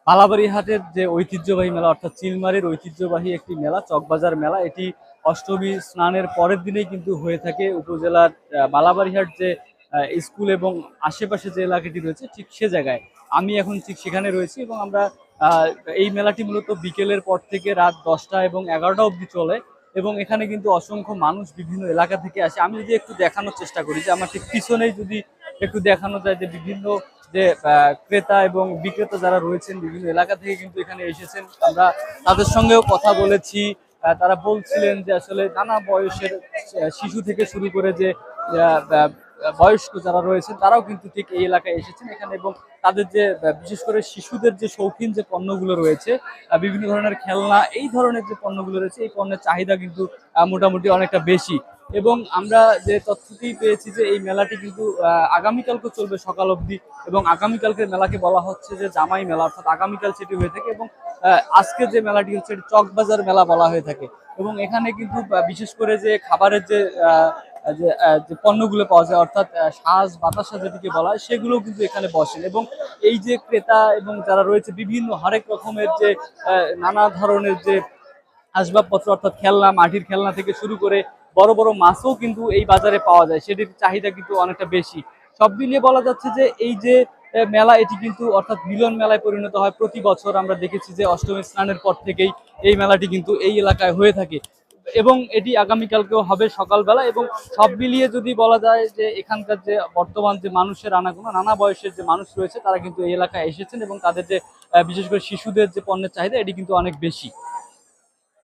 পালাবাড়ি হাটের যে ঐতিহ্যবাহী মেলা অর্থাৎ চিলমারির ঐতিহ্যবাহী একটি মেলা চকবাজার মেলা, এটি অষ্টমী স্নানের পরের দিনেই কিন্তু হয়ে থাকে উপজেলার বালাবাড়িহাট যে স্কুল এবং আশেপাশে যে এলাকাটি রয়েছে ঠিক সে জায়গায়। আমি এখন ঠিক সেখানে রয়েছি এবং আমরা আহ, এই মেলাটি মূলত বিকেলের পর থেকে রাত 10টা এবং 11টা অবধি চলে এবং এখানে কিন্তু অসংখ্য মানুষ বিভিন্ন এলাকা থেকে আসে। আমি যদি একটু দেখানোর চেষ্টা করি যে আমার ঠিক পিছনেই যদি একটু দেখানো যায় যে বিভিন্ন যে ক্রেতা এবং বিক্রেতা যারা রয়েছেন বিভিন্ন এলাকা থেকে কিন্তু এখানে এসেছেন। আমরা তাদের সঙ্গেও কথা বলেছি। তারা বলছিলেন যে আসলে নানা বয়সের শিশু থেকে শুরু করে যে আহ, আহ, বয়স্ক যারা রয়েছেন তারাও কিন্তু ঠিক এই এলাকায় এসেছেন এখানে এবং তাদের যে বিশেষ করে শিশুদের যে শৌখিন যে পণ্যগুলো রয়েছে, বিভিন্ন ধরনের খেলনা এই ধরনের যে পণ্যগুলো রয়েছে এই পণ্যের চাহিদা কিন্তু মোটামুটি অনেকটা বেশি। এবং আমরা যে তথ্যটি পেয়েছি যে এই মেলাটি কিন্তু আগামীকালকে চলবে সকাল অবধি এবং আগামীকালকের মেলাকে বলা হচ্ছে যে জামাই মেলা, অর্থাৎ আগামীকাল সেটি হয়ে থাকে এবং আজকে যে মেলাটি হচ্ছে এটি চকবাজার মেলা বলা হয়ে থাকে। এবং এখানে কিন্তু বিশেষ করে যে খাবারের যে যে পণ্যগুলো পাওয়া যায় অর্থাৎ সাজ বাতাসা যেটিকে বলা হয় সেগুলোও কিন্তু এখানে বসেন এবং এই যে ক্রেতা এবং যারা রয়েছে বিভিন্ন হরেক রকমের যে নানা ধরনের যে আসবাবপত্র অর্থাৎ খেলনা, মাটির খেলনা থেকে শুরু করে বড় বড় মাছও কিন্তু এই বাজারে পাওয়া যায়, সেটির চাহিদা কিন্তু অনেকটা বেশি। সব মিলিয়ে বলা যাচ্ছে যে এই যে মেলা এটি কিন্তু অর্থাৎ মিলন মেলায় পরিণত হয় প্রতি বছর। আমরা দেখেছি যে অষ্টমী স্নানের পর থেকেই এই মেলাটি কিন্তু এই এলাকায় হয়ে থাকে এবং এটি আগামীকালকেও হবে সকালবেলা। এবং সব মিলিয়ে যদি বলা যায় যে এখানকার যে বর্তমান যে মানুষের আনাগোনা নানা বয়সের যে মানুষ রয়েছে তারা কিন্তু এই এলাকায় এসেছেন এবং তাদের যে বিশেষ করে শিশুদের যে পণ্যের চাহিদা এটি কিন্তু অনেক বেশি।